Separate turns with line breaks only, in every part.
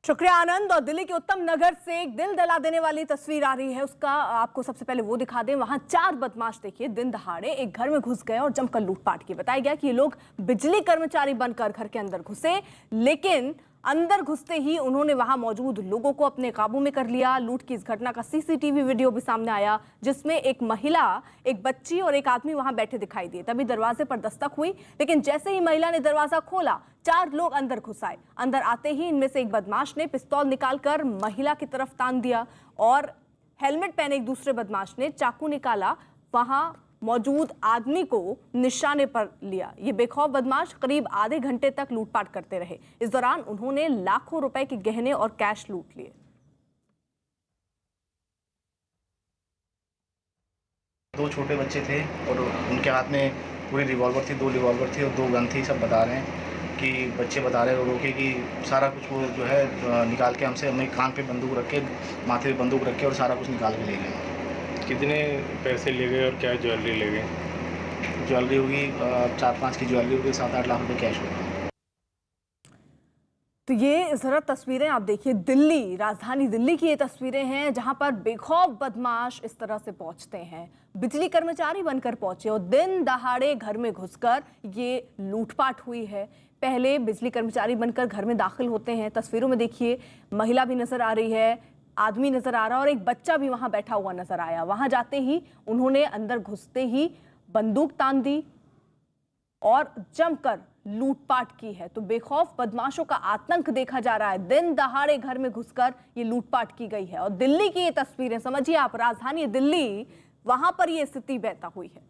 शुक्रिया आनंद। और दिल्ली के उत्तम नगर से एक दिल दहला देने वाली तस्वीर आ रही है, उसका आपको सबसे पहले वो दिखा दें। वहां 4 बदमाश देखिए दिन दहाड़े एक घर में घुस गए और जमकर लूटपाट की। बताया गया कि ये लोग बिजली कर्मचारी बनकर घर के अंदर घुसे, लेकिन अंदर घुसते ही उन्होंने वहां मौजूद लोगों को अपने काबू में कर लिया। लूट की इस घटना का सीसीटीवी वीडियो भी सामने आया, जिसमें एक महिला, एक बच्ची और एक आदमी वहां बैठे दिखाई दिए। तभी दरवाजे पर दस्तक हुई, लेकिन जैसे ही महिला ने दरवाजा खोला 4 लोग अंदर घुस आए। अंदर आते ही इनमें से एक बदमाश ने पिस्तौल निकालकर महिला की तरफ तान दिया और हेलमेट पहने एक दूसरे बदमाश ने चाकू निकाला, वहां मौजूद आदमी को निशाने पर लिया। ये बेखौफ बदमाश करीब आधे घंटे तक लूटपाट करते रहे। इस दौरान उन्होंने लाखों रुपए के गहने और कैश लूट लिए।
दो छोटे बच्चे थे और उनके हाथ में पूरी रिवॉल्वर थी, 2 रिवॉल्वर थी और 2 गन थी। सब बता रहे हैं कि बच्चे बता रहे हैं रोके कि सारा कुछ वो जो है निकाल के हमसे, हमें कान पे बंदूक रख के, माथे पे बंदूक रख के और सारा कुछ निकाल के ले गए।
कितने पैसे ले गए और क्या ज्वेलरी ले गए?
ज्वेलरी होगी 4-5 की ज्वेलरी होगी, 7-8 लाख रुपए कैश होगा।
तो ये जरा तस्वीरें आप देखिए, दिल्ली, राजधानी दिल्ली की ये तस्वीरें हैं जहां पर बेखौफ बदमाश इस तरह से पहुंचते हैं, बिजली कर्मचारी बनकर पहुंचे और दिन दहाड़े घर में घुसकर ये लूटपाट हुई है। पहले बिजली कर्मचारी बनकर घर में दाखिल होते हैं, तस्वीरों में देखिए महिला भी नजर आ रही है, आदमी नजर आ रहा है और एक बच्चा भी वहां बैठा हुआ नजर आया। वहां जाते ही उन्होंने अंदर घुसते ही बंदूक तान दी और जमकर लूटपाट की है। तो बेखौफ बदमाशों का आतंक देखा जा रहा है। दिन दहाड़े घर में घुसकर ये लूटपाट की गई है और दिल्ली की ये तस्वीरें, समझिए आप, राजधानी दिल्ली, वहां पर ये स्थिति बहता हुई है।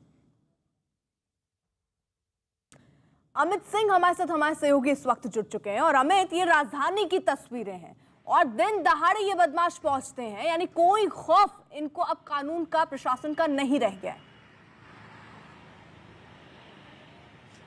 अमित सिंह हमारे साथ, हमारे सहयोगी इस वक्त जुड़ चुके हैं। और अमित, ये राजधानी की तस्वीरें हैं और दिन दहाड़े ये बदमाश पहुंचते हैं, यानी कोई खौफ इनको अब कानून का, प्रशासन का नहीं रह गया है।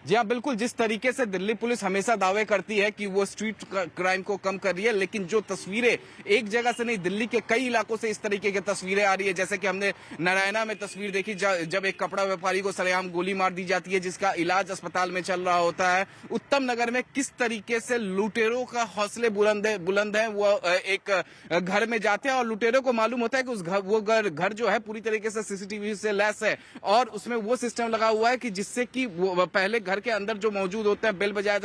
जी हाँ, बिल्कुल। जिस तरीके से दिल्ली पुलिस हमेशा दावे करती है कि वो स्ट्रीट क्राइम को कम कर रही है, लेकिन जो तस्वीरें एक जगह से नहीं, दिल्ली के कई इलाकों से इस तरीके की तस्वीरें आ रही है। जैसे कि हमने नारायणा में तस्वीर देखी जब एक कपड़ा व्यापारी को सरेआम गोली मार दी जाती है, जिसका इलाज अस्पताल में चल रहा होता है। उत्तम नगर में किस तरीके से लुटेरों का हौसले बुलंद है। वो एक घर में जाते हैं और लुटेरों को मालूम होता है कि वो घर जो है पूरी तरीके से सीसीटीवी से लैस है और उसमें वो सिस्टम लगा हुआ है कि जिससे कि वो पहले घर के अंदर जो मौजूद होता है, बेल बजाया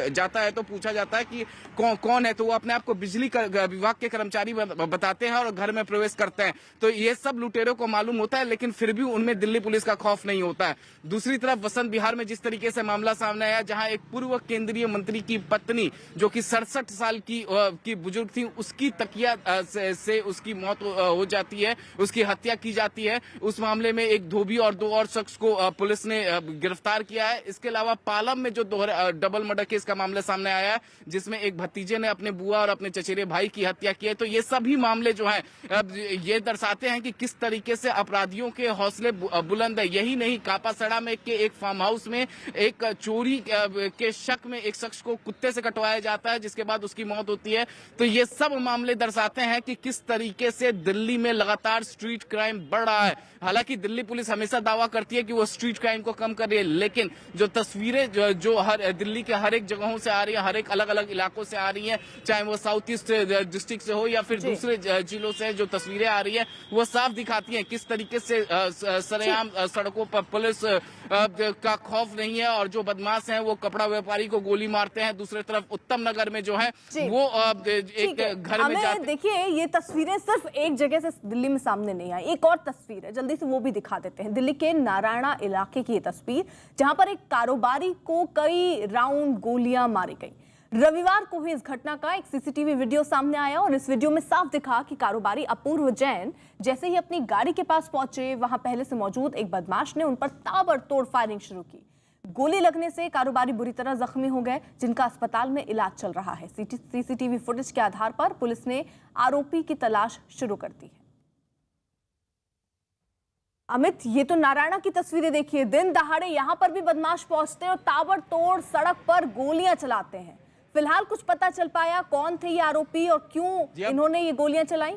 जाता है तो पूछा जाता है कि कौन है, तो वो अपने आप को बिजली विभाग के कर्मचारी बताते हैं और घर में प्रवेश करते हैं। तो ये सब लुटेरों को मालूम होता है, लेकिन फिर भी उनमें दिल्ली पुलिस का खौफ नहीं होता है। दूसरी तरफ वसंत विहार में जिस तरीके से मामला सामने आया, जहां एक पूर्व केंद्रीय मंत्री की पत्नी जो कि 67 साल की बुजुर्ग थी, उसकी तकिया से उसकी मौत हो जाती है, उसकी हत्या की जाती है। उस मामले में एक धोबी और 2 और शख्स को पुलिस ने गिरफ्तार किया है। इसके अलावा पालम में जो डबल मर्डर केस का मामला सामने आया है, जिसमें एक भतीजे ने अपने बुआ और अपने चचेरे भाई की हत्या की है। तो ये सभी मामले जो हैं ये दर्शाते हैं कि किस तरीके से अपराधियों के हौसले बुलंद है। यही नहीं, कापासड़ा में के एक फार्म हाउस में एक चोरी के शक में एक शख्स को कुत्ते से कटवाया जाता है, जिसके बाद उसकी मौत होती है। तो ये सब मामले दर्शाते हैं कि किस तरीके से दिल्ली में लगातार स्ट्रीट क्राइम बढ़ रहा है। हालांकि दिल्ली पुलिस हमेशा दावा करती है कि वो स्ट्रीट क्राइम को कम कर रही है, लेकिन जो तस्वीरें जो हर दिल्ली के हर एक जगहों से आ रही है, हर एक अलग अलग इलाकों से आ रही है, चाहे वो साउथ ईस्ट डिस्ट्रिक्ट से हो या फिर दूसरे जिलों से जो तस्वीरें आ रही है, वो साफ दिखाती हैं किस तरीके से सरेआम सड़कों पर पुलिस का खौफ नहीं है और जो बदमाश हैं वो कपड़ा व्यापारी को गोली मारते हैं। दूसरी तरफ उत्तम नगर में जो है वो एक घर में जाते।
देखिए, ये तस्वीरें सिर्फ एक जगह से दिल्ली में सामने नहीं आई, एक और तस्वीर है, जल्दी से वो भी दिखा देते हैं। दिल्ली के नारायणा इलाके की ये तस्वीर, जहां पर एक कारोबारी को कई राउंड गोलियां मारी गई। रविवार को हुई इस घटना का एक सीसीटीवी वीडियो सामने आया और इस वीडियो में साफ दिखा कि कारोबारी अपूर्व जैन जैसे ही अपनी गाड़ी के पास पहुंचे, वहां पहले से मौजूद एक बदमाश ने उन पर ताबड़तोड़ फायरिंग शुरू की। गोली लगने से कारोबारी बुरी तरह जख्मी हो गए, जिनका अस्पताल में इलाज चल रहा है। सीसीटीवी फुटेज के आधार पर पुलिस ने आरोपी की तलाश शुरू कर दी है। अमित, ये तो नारायणा की तस्वीरें देखिए, दिन दहाड़े यहां पर भी बदमाश पहुंचते हैं और ताबड़तोड़ सड़क पर गोलियां चलाते हैं। फिलहाल कुछ पता चल पाया कौन थे ये आरोपी और क्यों इन्होंने ये गोलियां चलाई?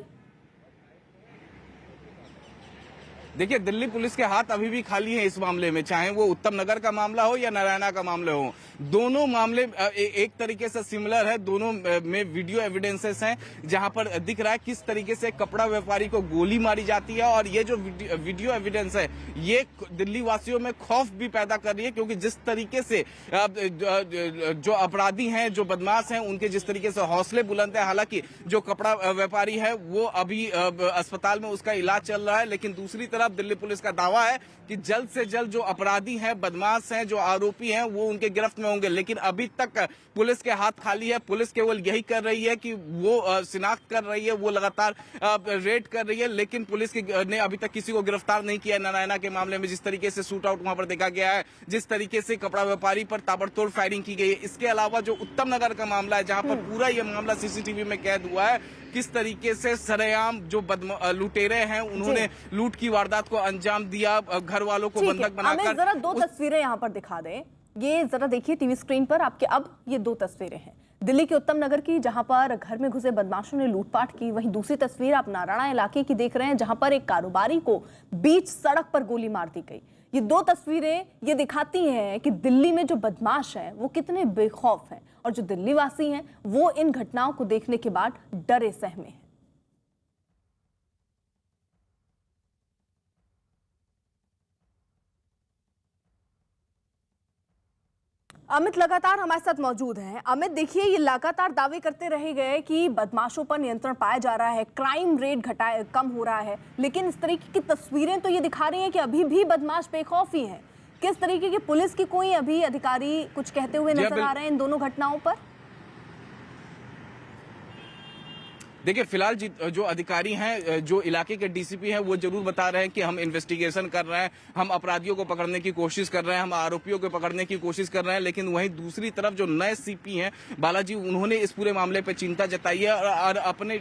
देखिए, दिल्ली पुलिस के हाथ अभी भी खाली है इस मामले में, चाहे वो उत्तम नगर का मामला हो या नारायणा का मामला हो। दोनों मामले एक तरीके से सिमिलर है, दोनों में वीडियो एविडेंसेस हैं जहां पर दिख रहा है किस तरीके से कपड़ा व्यापारी को गोली मारी जाती है। और ये जो वीडियो एविडेंस है ये दिल्ली वासियों में खौफ भी पैदा कर रही है, क्योंकि जिस तरीके से जो अपराधी हैं, जो बदमाश हैं, उनके जिस तरीके से हौसले बुलंद है। हालांकि जो कपड़ा व्यापारी है वो अभी अस्पताल में उसका इलाज चल रहा है, लेकिन दूसरी तरफ दिल्ली पुलिस का दावा है कि जल्द से जल्द जो अपराधी हैं, बदमाश हैं, जो आरोपी हैं, वो उनके गिरफ्त में होंगे। लेकिन अभी तक पुलिस के हाथ खाली है। पुलिस केवल यही कर रही है कि वो शिनाख्त कर रही है, वो लगातार रेड कर रही है, लेकिन पुलिस ने अभी तक किसी को गिरफ्तार नहीं किया है। नारायणा के मामले में जिस तरीके से शूट आउट वहां पर देखा गया है, जिस तरीके से कपड़ा व्यापारी पर ताबड़तोड़ फायरिंग की गई है। इसके अलावा जो उत्तम नगर का मामला है, जहां पर पूरा ये मामला सीसीटीवी में कैद हुआ है, किस तरीके से सरेआम जो लुटेरे हैं उन्होंने लूट की वारदात को अंजाम दिया, घर वालों को बंधक बनाकर।
जरा दो तस्वीरें यहाँ पर दिखा दें, ये जरा देखिए टीवी स्क्रीन पर आपके। अब ये दो तस्वीरें हैं दिल्ली के उत्तम नगर की, जहां पर घर में घुसे बदमाशों ने लूटपाट की। वहीं दूसरी तस्वीर आप नारायणा इलाके की देख रहे हैं, जहां पर एक कारोबारी को बीच सड़क पर गोली मार दी गई। ये दो तस्वीरें ये दिखाती हैं कि दिल्ली में जो बदमाश हैं वो कितने बेखौफ हैं, और जो दिल्ली वासी हैं वो इन घटनाओं को देखने के बाद डरे सहमे हैं। अमित लगातार हमारे साथ मौजूद हैं। अमित देखिए, ये लगातार दावे करते रहे गए कि बदमाशों पर नियंत्रण पाया जा रहा है, क्राइम रेट कम हो रहा है, लेकिन इस तरीके की तस्वीरें तो ये दिखा रही हैं कि अभी भी बदमाश बेखौफ ही हैं। किस तरीके की पुलिस की कोई अभी अधिकारी कुछ कहते हुए नजर आ रहे हैं इन दोनों घटनाओं पर?
देखिए, फिलहाल जो अधिकारी हैं, जो इलाके के डीसीपी हैं, वो जरूर बता रहे हैं कि हम इन्वेस्टिगेशन कर रहे हैं, हम अपराधियों को पकड़ने की कोशिश कर रहे हैं, हम आरोपियों को पकड़ने की कोशिश कर रहे हैं। लेकिन वहीं दूसरी तरफ जो नए सीपी हैं बालाजी, उन्होंने इस पूरे मामले पर चिंता जताई है और अपने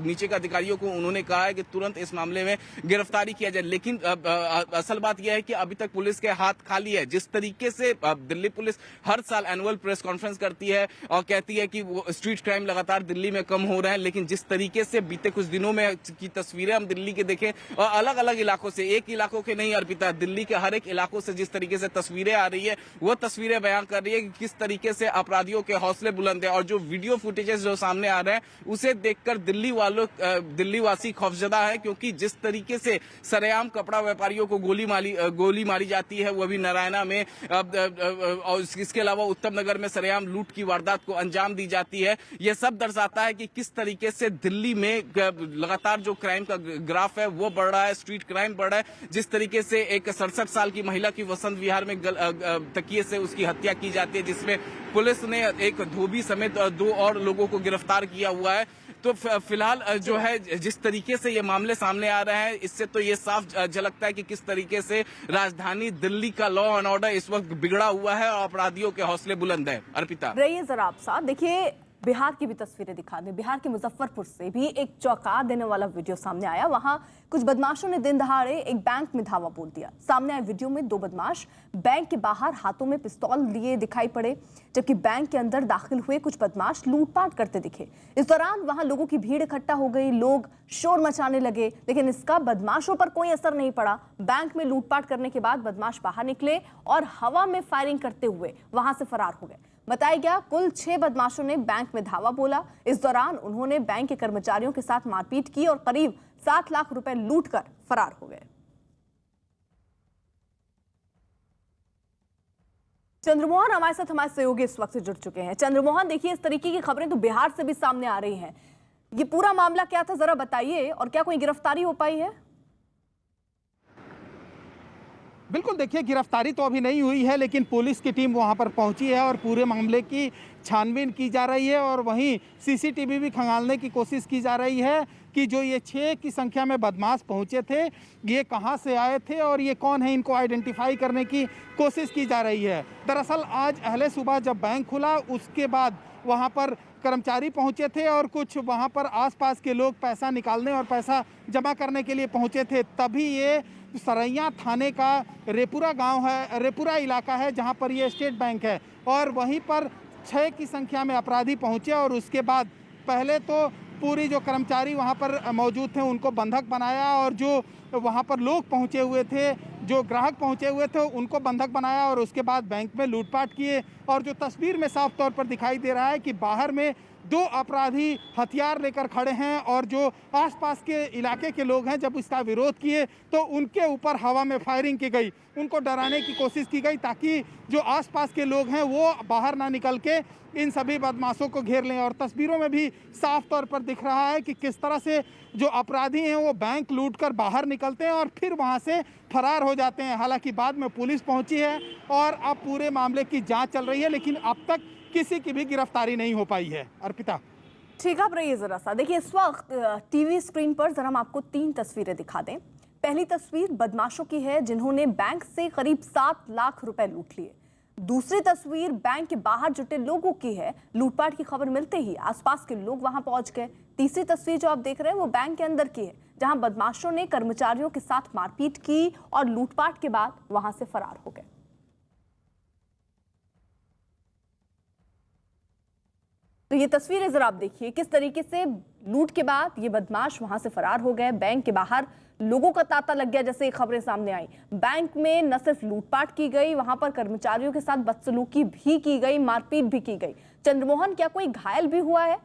नीचे के अधिकारियों को उन्होंने कहा है कि तुरंत इस मामले में गिरफ्तारी किया जाए। लेकिन असल बात यह है कि अभी तक पुलिस के हाथ खाली है। जिस तरीके से दिल्ली पुलिस हर साल एनुअल प्रेस कॉन्फ्रेंस करती है और कहती है कि वो स्ट्रीट क्राइम लगातार दिल्ली में कम हो रहे हैं, लेकिन जिस तरीके से बीते कुछ दिनों में की तस्वीरें हम दिल्ली के देखें, और अलग अलग इलाकों से, एक इलाकों के नहीं अर्पिता, दिल्ली के हर एक इलाकों से जिस तरीके से तस्वीरें आ रही है, वो तस्वीरें बयान कर रही है कि किस तरीके से अपराधियों के हौसले बुलंद है। और जो वीडियो फुटेजेस जो सामने आ रहे हैं, उसे देखकर दिल्ली वासी खौफजदा है, क्योंकि जिस तरीके से सरेआम कपड़ा व्यापारियों को गोली मारी जाती है, वो भी नारायणा में, और इसके अलावा उत्तम नगर में सरेआम लूट की वारदात को अंजाम दी जाती है। यह सब दर्शाता है कि किस तरीके से दिल्ली में लगातार जो क्राइम का ग्राफ है वो बढ़ रहा है, स्ट्रीट क्राइम बढ़ रहा है। जिस तरीके से एक 67 साल की महिला की वसंत विहार में तकिए से उसकी हत्या की जाती है, जिसमें पुलिस ने एक धोबी समेत 2 और लोगों को गिरफ्तार किया हुआ है। तो फिलहाल जो है, जिस तरीके से ये मामले सामने आ रहे हैं, इससे तो ये साफ झलकता है कि किस तरीके से राजधानी दिल्ली का लॉ एंड ऑर्डर इस वक्त बिगड़ा हुआ है और अपराधियों के हौसले बुलंद है। अर्पिता,
रहिए जरा आप साथ। देखिए, बिहार की भी तस्वीरें दिखा दें। बिहार के मुजफ्फरपुर से भी एक चौंका देने वाला वीडियो सामने आया। वहां कुछ बदमाशों ने दिन दहाड़े एक बैंक में धावा बोल दिया। सामने आए वीडियो में 2 बदमाश बैंक के बाहर हाथों में पिस्तौल लिए दिखाई पड़े, जबकि बैंक के अंदर दाखिल हुए कुछ बदमाश लूटपाट करते दिखे। इस दौरान वहां लोगों की भीड़ इकट्ठा हो गई, लोग शोर मचाने लगे, लेकिन इसका बदमाशों पर कोई असर नहीं पड़ा। बैंक में लूटपाट करने के बाद बदमाश बाहर निकले और हवा में फायरिंग करते हुए वहां से फरार हो गए। बताया गया कुल 6 बदमाशों ने बैंक में धावा बोला। इस दौरान उन्होंने बैंक के कर्मचारियों के साथ मारपीट की और करीब 7 लाख रुपए लूटकर फरार हो गए। चंद्रमोहन हमारे साथ, हमारे सहयोगी इस वक्त से जुड़ चुके हैं। चंद्रमोहन, देखिए, इस तरीके की खबरें तो बिहार से भी सामने आ रही हैं। ये पूरा मामला क्या था, जरा बताइए, और क्या कोई गिरफ्तारी हो पाई है?
बिल्कुल, देखिए, गिरफ्तारी तो अभी नहीं हुई है, लेकिन पुलिस की टीम वहां पर पहुंची है और पूरे मामले की छानबीन की जा रही है। और वहीं सीसीटीवी भी खंगालने की कोशिश की जा रही है कि जो ये 6 की संख्या में बदमाश पहुंचे थे, ये कहां से आए थे और ये कौन है, इनको आइडेंटिफाई करने की कोशिश की जा रही है। दरअसल आज अहले सुबह जब बैंक खुला, उसके बाद वहां पर कर्मचारी पहुंचे थे और कुछ वहां पर आसपास के लोग पैसा निकालने और पैसा जमा करने के लिए पहुंचे थे। तभी ये सरैया थाने का रेपुरा गांव है, रेपुरा इलाका है, जहां पर ये स्टेट बैंक है, और वहीं पर 6 की संख्या में अपराधी पहुंचे। और उसके बाद पहले तो पूरी जो कर्मचारी वहां पर मौजूद थे उनको बंधक बनाया, और जो वहां पर लोग पहुंचे हुए थे जो ग्राहक पहुंचे हुए थे उनको बंधक बनाया और उसके बाद बैंक में लूटपाट किए। और जो तस्वीर में साफ तौर पर दिखाई दे रहा है कि बाहर में दो अपराधी हथियार लेकर खड़े हैं और जो आसपास के इलाके के लोग हैं जब इसका विरोध किए तो उनके ऊपर हवा में फायरिंग की गई, उनको डराने की कोशिश की गई ताकि जो आसपास के लोग हैं वो बाहर ना निकल के इन सभी बदमाशों को घेर लें। और तस्वीरों में भी साफ तौर पर दिख रहा है कि किस तरह से जो अपराधी हैं वो बैंक लूटकर बाहर निकलते हैं और फिर वहां से फरार हो जाते हैं। हालांकि बाद में पुलिस पहुंची है और अब पूरे मामले की जांच चल रही है, लेकिन अब तक किसी की भी गिरफ्तारी नहीं हो पाई है। अर्पिता,
ठीक आप रहिए जरा सा। देखिए इस वक्त टीवी स्क्रीन पर जरा हम आपको 3 तस्वीरें दिखा दें। पहली तस्वीर बदमाशों की है जिन्होंने बैंक से करीब 7 लाख रुपए लूट लिए। दूसरी तस्वीर बैंक के बाहर जुटे लोगों की है, लूटपाट की खबर मिलते ही आसपास के लोग वहां पहुंच गए। तीसरी तस्वीर जो आप देख रहे हैं वो बैंक के अंदर की है, जहां बदमाशों ने कर्मचारियों के साथ मारपीट की और लूटपाट के बाद वहां से फरार हो गए। तो ये तस्वीरें जरा आप देखिए किस तरीके से लूट के बाद ये बदमाश वहां से फरार हो गए। बैंक के बाहर लोगों का तांता लग गया, जैसे खबरें सामने आई। बैंक में न सिर्फ लूटपाट की गई, वहां पर कर्मचारियों के साथ बदसलूकी भी की गई, मारपीट भी की गई। चंद्रमोहन, क्या कोई घायल भी हुआ है?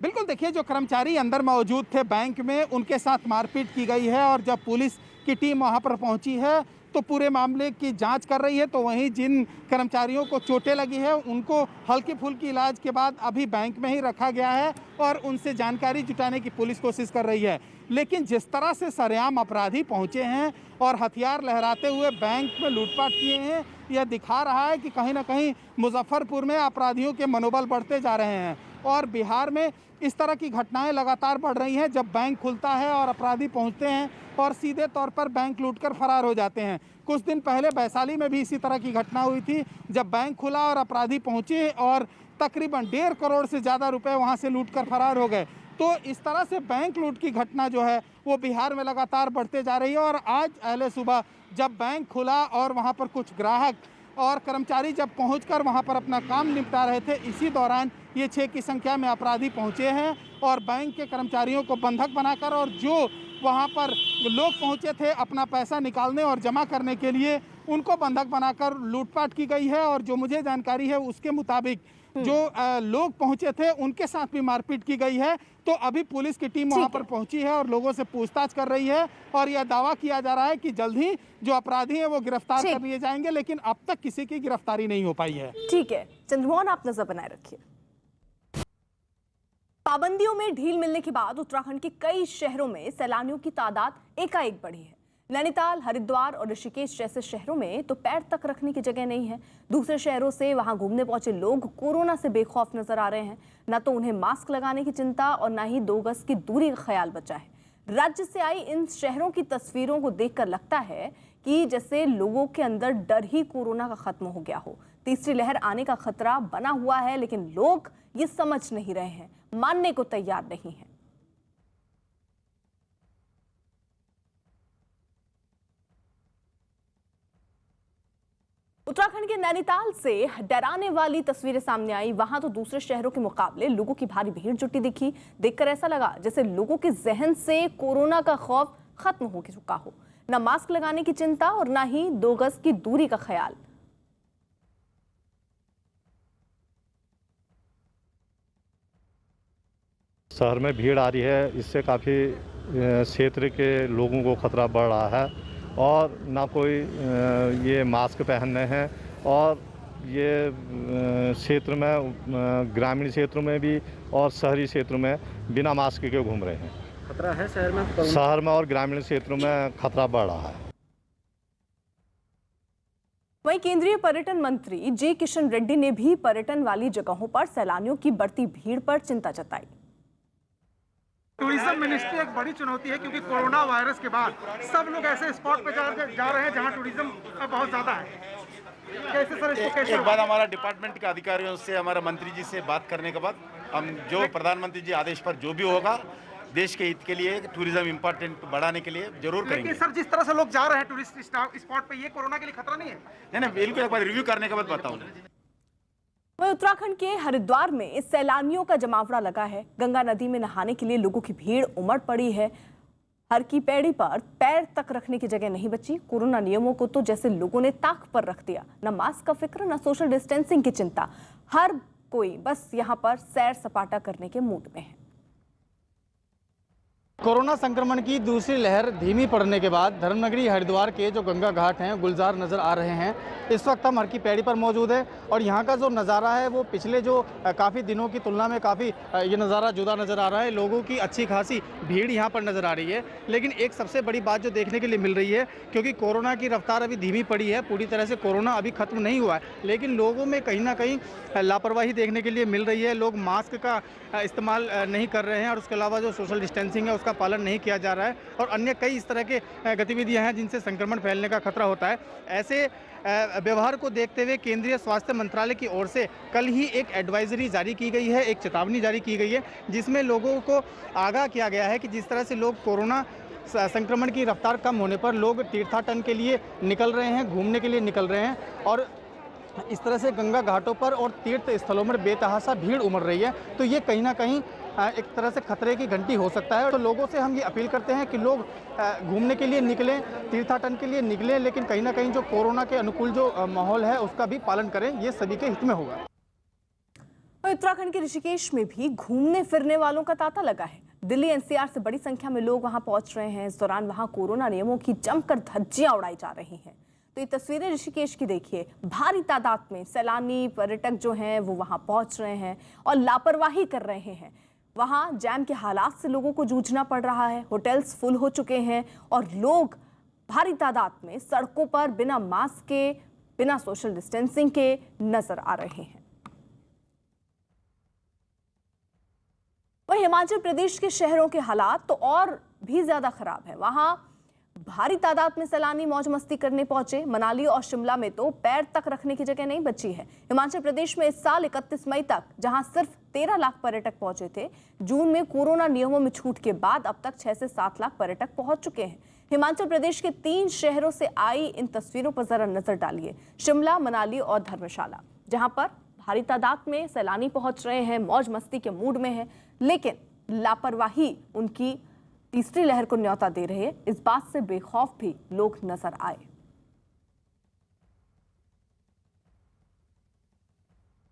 बिल्कुल, देखिए जो कर्मचारी अंदर मौजूद थे बैंक में उनके साथ मारपीट की गई है और जब पुलिस की टीम वहां पर पहुंची है तो पूरे मामले की जांच कर रही है। तो वहीं जिन कर्मचारियों को चोटें लगी है उनको हल्की फुल्की इलाज के बाद अभी बैंक में ही रखा गया है और उनसे जानकारी जुटाने की पुलिस कोशिश कर रही है। लेकिन जिस तरह से सरेआम अपराधी पहुंचे हैं और हथियार लहराते हुए बैंक में लूटपाट किए हैं, यह दिखा रहा है कि कहीं ना कहीं मुजफ्फरपुर में अपराधियों के मनोबल बढ़ते जा रहे हैं। और बिहार में इस तरह की घटनाएं लगातार बढ़ रही हैं, जब बैंक खुलता है और अपराधी पहुंचते हैं और सीधे तौर पर बैंक लूटकर फरार हो जाते हैं। कुछ दिन पहले वैशाली में भी इसी तरह की घटना हुई थी, जब बैंक खुला और अपराधी पहुंचे और तकरीबन 1.5 करोड़ से ज़्यादा रुपए वहां से लूटकर फरार हो गए। तो इस तरह से बैंक लूट की घटना जो है वो बिहार में लगातार बढ़ते जा रही है। और आज पहले सुबह जब बैंक खुला और वहाँ पर कुछ ग्राहक और कर्मचारी जब पहुंचकर वहां पर अपना काम निपटा रहे थे, इसी दौरान ये 6 की संख्या में अपराधी पहुंचे हैं और बैंक के कर्मचारियों को बंधक बनाकर और जो वहां पर लोग पहुंचे थे अपना पैसा निकालने और जमा करने के लिए, उनको बंधक बनाकर लूटपाट की गई है। और जो मुझे जानकारी है उसके मुताबिक जो लोग पहुंचे थे उनके साथ भी मारपीट की गई है। तो अभी पुलिस की टीम वहां पर पहुंची है और लोगों से पूछताछ कर रही है और यह दावा किया जा रहा है कि जल्द ही जो अपराधी हैं वो गिरफ्तार कर लिए जाएंगे, लेकिन अब तक किसी की गिरफ्तारी नहीं हो पाई है।
ठीक है चंद्रमोहन, आप नजर बनाए रखिए। पाबंदियों में ढील मिलने के बाद उत्तराखंड के कई शहरों में सैलानियों की तादाद एकाएक बढ़ी है। नैनीताल, हरिद्वार और ऋषिकेश जैसे शहरों में तो पैर तक रखने की जगह नहीं है। दूसरे शहरों से वहां घूमने पहुंचे लोग कोरोना से बेखौफ नजर आ रहे हैं। न तो उन्हें मास्क लगाने की चिंता और न ही 2 गज की दूरी का ख्याल बचा है। राज्य से आई इन शहरों की तस्वीरों को देखकर लगता है कि जैसे लोगों के अंदर डर ही कोरोना का खत्म हो गया हो। तीसरी लहर आने का खतरा बना हुआ है, लेकिन लोग ये समझ नहीं रहे हैं, मानने को तैयार नहीं है। उत्तराखंड के नैनीताल से डराने वाली तस्वीरें सामने आई। वहां तो दूसरे शहरों के मुकाबले लोगों की भारी भीड़ जुटी दिखी। देखकर ऐसा लगा जैसे लोगों के जहन से कोरोना का खौफ खत्म हो चुका हो। न मास्क लगाने की चिंता और न ही 2 गज की दूरी का ख्याल।
शहर में भीड़ आ रही है, इससे काफ़ी क्षेत्र के लोगों को खतरा बढ़ रहा है और ना कोई ये मास्क पहनने हैं और ये क्षेत्र में ग्रामीण क्षेत्रों में भी और शहरी क्षेत्रों में बिना मास्क के घूम रहे हैं।
खतरा है शहर में?
शहर में और ग्रामीण क्षेत्रों में खतरा बढ़ रहा है।
वहीं केंद्रीय पर्यटन मंत्री जी किशन रेड्डी ने भी पर्यटन वाली जगहों पर सैलानियों की बढ़ती भीड़ पर चिंता जताई।
टूरिज्म मिनिस्ट्री एक बड़ी चुनौती है क्योंकि कोरोना वायरस के बाद सब लोग ऐसे स्पॉट पे जा रहे हैं जहां टूरिज्म बहुत ज्यादा है। कैसे सर इसको कैसे?
एक बार हमारा डिपार्टमेंट के अधिकारियों से, हमारा मंत्री जी से बात करने के बाद हम जो प्रधानमंत्री जी आदेश पर जो भी होगा देश के हित के लिए, टूरिज्म इम्पोर्टेंट बढ़ाने के लिए जरूर करेंगे।
लेकिन सर जिस तरह से लोग जा रहे हैं टूरिस्ट स्पॉट पे, ये कोरोना के लिए खतरा नहीं है?
नहीं, बिल्कुल, एक बार रिव्यू करने के बाद बताऊंगा।
वहीं उत्तराखंड के हरिद्वार में सैलानियों का जमावड़ा लगा है। गंगा नदी में नहाने के लिए लोगों की भीड़ उमड़ पड़ी है। हर की पैड़ी पर पैर तक रखने की जगह नहीं बची। कोरोना नियमों को तो जैसे लोगों ने ताक पर रख दिया। न मास्क का फिक्र, न सोशल डिस्टेंसिंग की चिंता। हर कोई बस यहाँ पर सैर सपाटा करने के मूड में है।
कोरोना संक्रमण की दूसरी लहर धीमी पड़ने के बाद धर्मनगरी हरिद्वार के जो गंगा घाट हैं गुलजार नज़र आ रहे हैं। इस वक्त हम हर की पैड़ी पर मौजूद है और यहाँ का जो नज़ारा है वो पिछले जो काफ़ी दिनों की तुलना में काफ़ी ये नज़ारा जुदा नज़र आ रहा है। लोगों की अच्छी खासी भीड़ यहाँ पर नज़र आ रही है। लेकिन एक सबसे बड़ी बात जो देखने के लिए मिल रही है, क्योंकि कोरोना की रफ्तार अभी धीमी पड़ी है, पूरी तरह से कोरोना अभी ख़त्म नहीं हुआ है, लेकिन लोगों में कहीं ना कहीं लापरवाही देखने के लिए मिल रही है। लोग मास्क का इस्तेमाल नहीं कर रहे हैं और उसके अलावा जो सोशल डिस्टेंसिंग है उसका पालन नहीं किया जा रहा है और अन्य कई इस तरह के गतिविधियां हैं जिनसे संक्रमण फैलने का खतरा होता है। ऐसे व्यवहार को देखते हुए केंद्रीय स्वास्थ्य मंत्रालय की ओर से कल ही एक एडवाइजरी जारी की गई है, एक चेतावनी जारी की गई है, जिसमें लोगों को आगाह किया गया है कि जिस तरह से लोग कोरोना संक्रमण की रफ्तार कम होने पर लोग तीर्थाटन के लिए निकल रहे हैं, घूमने के लिए निकल रहे हैं और इस तरह से गंगा घाटों पर और तीर्थ स्थलों में बेतहाशा भीड़ उमड़ रही है, तो ये कहीं ना कहीं एक तरह से खतरे की घंटी हो सकता है। तो लोगों से हम ये अपील करते हैं कि लोग घूमने के लिए निकलें, तीर्थाटन के लिए निकलें, लेकिन कहीं ना कहीं जो कोरोना के अनुकूल जो माहौल है उसका भी पालन करें, ये सभी के हित में होगा।
उत्तराखंड के ऋषिकेश में भी घूमने फिरने वालों का तांता लगा है। दिल्ली एनसीआर से बड़ी संख्या में लोग वहां पहुंच रहे हैं। इस दौरान वहां कोरोना नियमों की जमकर धज्जियां उड़ाई जा रही हैं। तो ये तस्वीरें ऋषिकेश की देखिए। भारी तादाद में सैलानी पर्यटक जो हैं वो वहां पहुंच रहे हैं और लापरवाही कर रहे हैं। वहां जैम के हालात से लोगों को जूझना पड़ रहा है। होटल्स फुल हो चुके हैं और लोग भारी तादाद में सड़कों पर बिना मास्क के, बिना सोशल डिस्टेंसिंग के नजर आ रहे हैं। वहीं हिमाचल प्रदेश के शहरों के हालात तो और भी ज्यादा खराब है। वहां भारी तादाद में सैलानी मौज मस्ती करने पहुंचे। मनाली और शिमला में तो पैर तक रखने की जगह नहीं बची है। हिमाचल प्रदेश में इस साल 31 मई तक जहां सिर्फ 13 लाख पर्यटक पहुंचे थे, जून में कोरोना नियमों में छूट के बाद अब तक 6 से 7 लाख पर्यटक पहुंच चुके हैं। हिमाचल प्रदेश के 3 शहरों से आई इन तस्वीरों पर जरा नजर डालिए। शिमला, मनाली और धर्मशाला, जहां पर भारी तादाद में सैलानी पहुंच रहे हैं, मौज मस्ती के मूड में है, लेकिन लापरवाही उनकी तीसरी लहर को न्योता दे रहे हैं। इस बात से बेखौफ भी लोग नजर आए।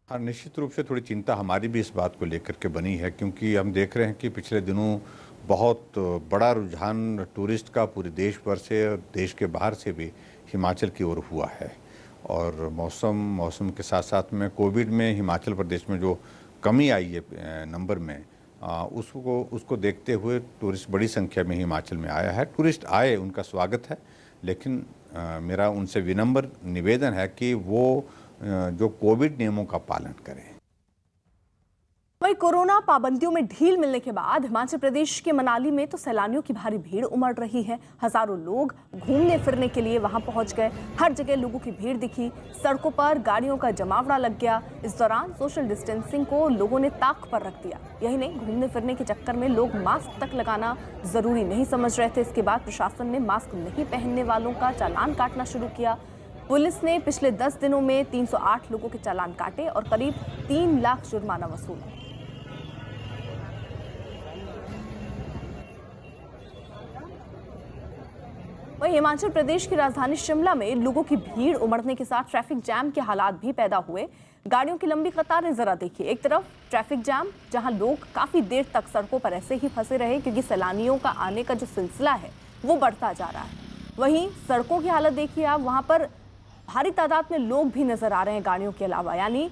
हाँ, निश्चित रूप से थोड़ी चिंता हमारी भी इस बात को लेकर के बनी है, क्योंकि हम देख रहे हैं कि पिछले दिनों बहुत बड़ा रुझान टूरिस्ट का पूरे देश भर से और देश के बाहर से भी हिमाचल की ओर हुआ है। और मौसम के साथ साथ में कोविड में हिमाचल प्रदेश में जो कमी आई है नंबर में, उसको देखते हुए टूरिस्ट बड़ी संख्या में हिमाचल में आया है। टूरिस्ट आए, उनका स्वागत है, लेकिन मेरा उनसे विनम्र निवेदन है कि वो जो कोविड नियमों का पालन करें।
वहीं कोरोना पाबंदियों में ढील मिलने के बाद हिमाचल प्रदेश के मनाली में तो सैलानियों की भारी भीड़ उमड़ रही है। हजारों लोग घूमने फिरने के लिए वहां पहुंच गए। हर जगह लोगों की भीड़ दिखी, सड़कों पर गाड़ियों का जमावड़ा लग गया। इस दौरान सोशल डिस्टेंसिंग को लोगों ने ताक पर रख दिया। यही नहीं, घूमने फिरने के चक्कर में लोग मास्क तक लगाना जरूरी नहीं समझ रहे थे। इसके बाद प्रशासन ने मास्क नहीं पहनने वालों का चालान काटना शुरू किया। पुलिस ने पिछले 10 दिनों में 308 लोगों के चालान काटे और करीब 3 लाख जुर्माना वसूला। वहीं हिमाचल प्रदेश की राजधानी शिमला में लोगों की भीड़ उमड़ने के साथ ट्रैफिक जैम के हालात भी पैदा हुए। गाड़ियों की लंबी कतारें जरा देखिए। एक तरफ ट्रैफिक जैम, जहां लोग काफी देर तक सड़कों पर ऐसे ही फंसे रहे क्योंकि सैलानियों का आने का जो सिलसिला है वो बढ़ता जा रहा है। वहीं सड़कों की हालत देखिए आप, वहां पर भारी तादाद में लोग भी नजर आ रहे हैं गाड़ियों के अलावा। यानी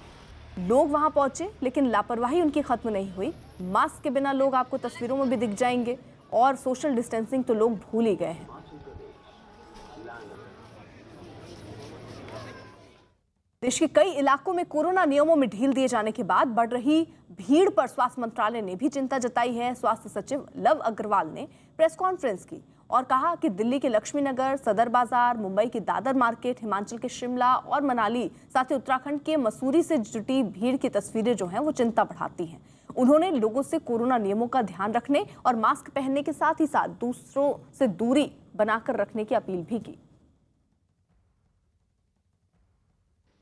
लोग वहां पहुंचे लेकिन लापरवाही उनकी खत्म नहीं हुई। मास्क के बिना लोग आपको तस्वीरों में भी दिख जाएंगे और सोशल डिस्टेंसिंग तो लोग भूल ही गए हैं। देश के कई इलाकों में कोरोना नियमों में ढील दिए जाने के बाद बढ़ रही भीड़ पर स्वास्थ्य मंत्रालय ने भी चिंता जताई है। स्वास्थ्य सचिव लव अग्रवाल ने प्रेस कॉन्फ्रेंस की और कहा कि दिल्ली के लक्ष्मी नगर, सदर बाजार, मुंबई की दादर मार्केट, हिमाचल के शिमला और मनाली, साथ ही उत्तराखंड के मसूरी से जुटी भीड़ की तस्वीरें जो हैं वो चिंता बढ़ाती हैं। उन्होंने लोगों से कोरोना नियमों का ध्यान रखने और मास्क पहनने के साथ ही साथ दूसरों से दूरी बनाकर रखने की अपील भी की।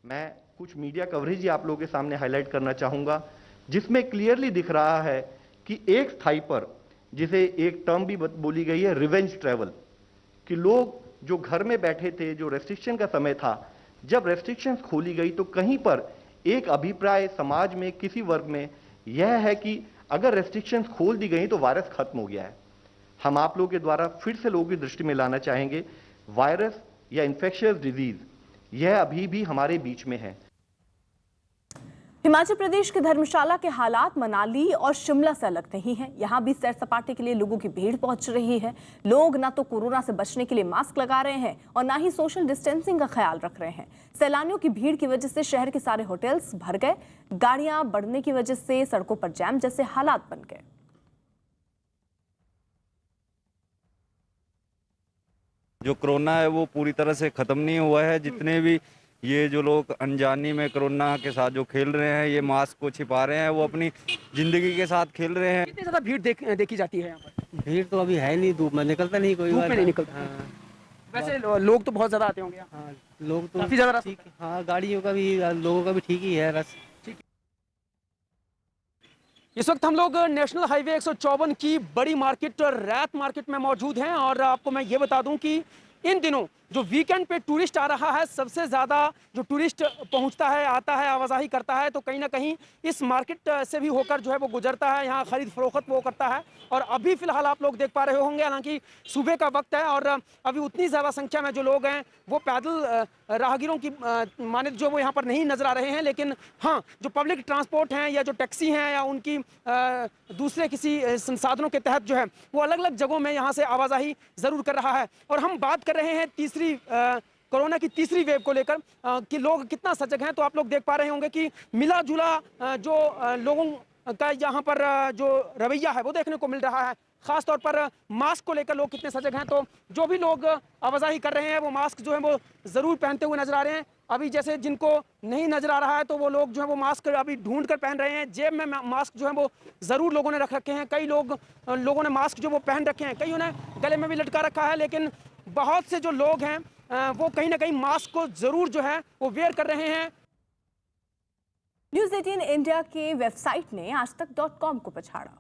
मैं कुछ मीडिया कवरेज ही आप लोगों के सामने हाईलाइट करना चाहूंगा, जिसमें क्लियरली दिख रहा है कि एक स्थाई पर जिसे एक टर्म भी बोली गई है रिवेंज ट्रैवल, कि लोग जो घर में बैठे थे, जो रेस्ट्रिक्शन का समय था, जब रेस्ट्रिक्शंस खोली गई तो कहीं पर एक अभिप्राय समाज में किसी वर्ग में यह है कि अगर रेस्ट्रिक्शंस खोल दी गई तो वायरस खत्म हो गया है। हम आप लोगों के द्वारा फिर से लोगों की दृष्टि में लाना चाहेंगे, वायरस या इन्फेक्शियस डिजीज यह अभी भी हमारे बीच में है।
हिमाचल प्रदेश के धर्मशाला के हालात मनाली और शिमला से अलग नहीं है। यहाँ भी सैर सपाटे के लिए लोगों की भीड़ पहुंच रही है। लोग ना तो कोरोना से बचने के लिए मास्क लगा रहे हैं और ना ही सोशल डिस्टेंसिंग का ख्याल रख रहे हैं। सैलानियों की भीड़ की वजह से शहर के सारे होटल्स भर गए। गाड़ियां बढ़ने की वजह से सड़कों पर जैम जैसे हालात बन गए।
जो कोरोना है वो पूरी तरह से खत्म नहीं हुआ है। जितने भी ये जो लोग अनजानी में कोरोना के साथ जो खेल रहे हैं, ये मास्क को छिपा रहे हैं, वो अपनी जिंदगी के साथ खेल रहे हैं।
कितनी ज्यादा भीड़ देखी जाती है यहाँ पर?
भीड़ तो अभी है नहीं, धूप में निकलता नहीं कोई,
धूप में नहीं निकलता।
हाँ।
वैसे लोग तो बहुत ज्यादा आते होंगे यहाँ।
हाँ, लोग तो
काफी ज्यादा
ठीक, हाँ गाड़ियों का भी, लोगों का भी ठीक ही है रस।
इस वक्त हम लोग नेशनल हाईवे 154 की बड़ी मार्केट रैत मार्केट में मौजूद हैं और आपको मैं ये बता दूं कि इन दिनों जो वीकेंड पे टूरिस्ट आ रहा है, सबसे ज़्यादा जो टूरिस्ट पहुंचता है, आता है, आवाजाही करता है, तो कहीं ना कहीं इस मार्केट से भी होकर जो है वो गुजरता है। यहाँ खरीद फरोख्त वो करता है। और अभी फ़िलहाल आप लोग देख पा रहे होंगे, हालांकि सुबह का वक्त है और अभी उतनी ज़्यादा संख्या में जो लोग हैं वो पैदल राहगीरों की माने जो वो यहाँ पर नहीं नज़र आ रहे हैं। लेकिन हाँ, जो पब्लिक ट्रांसपोर्ट हैं या जो टैक्सी हैं या उनकी दूसरे किसी संसाधनों के तहत जो है वो अलग अलग जगहों में यहाँ से आवाजाही ज़रूर कर रहा है। और हम बात कर रहे हैं कोरोना की तीसरी वेव को लेकर कि लोग कितना सजग हैं, तो आप लोग देख पा रहे होंगे कि मिला जुला जो लोगों का यहाँ पर जो रवैया है वो देखने को मिल रहा है। खास तौर पर मास्क को लेकर लोग कितने सजग हैं, तो जो भी लोग आवाजाही कर रहे हैं वो मास्क जो है वो ज़रूर पहनते हुए नजर आ रहे हैं। अभी जैसे जिनको नहीं नजर आ रहा है तो वो लोग जो है वो मास्क अभी ढूंढ कर पहन रहे हैं। जेब में मास्क जो है वो ज़रूर लोगों ने रख रखे हैं। कई लोगों ने मास्क जो वो पहन रखे हैं, कईयों ने गले में भी लटका रखा है। लेकिन बहुत से जो लोग हैं वो कहीं ना कहीं मास्क को ज़रूर जो है वो वेयर कर रहे हैं।
न्यूज़ 18 इंडिया के वेबसाइट ने आजतक.com को पछाड़ा।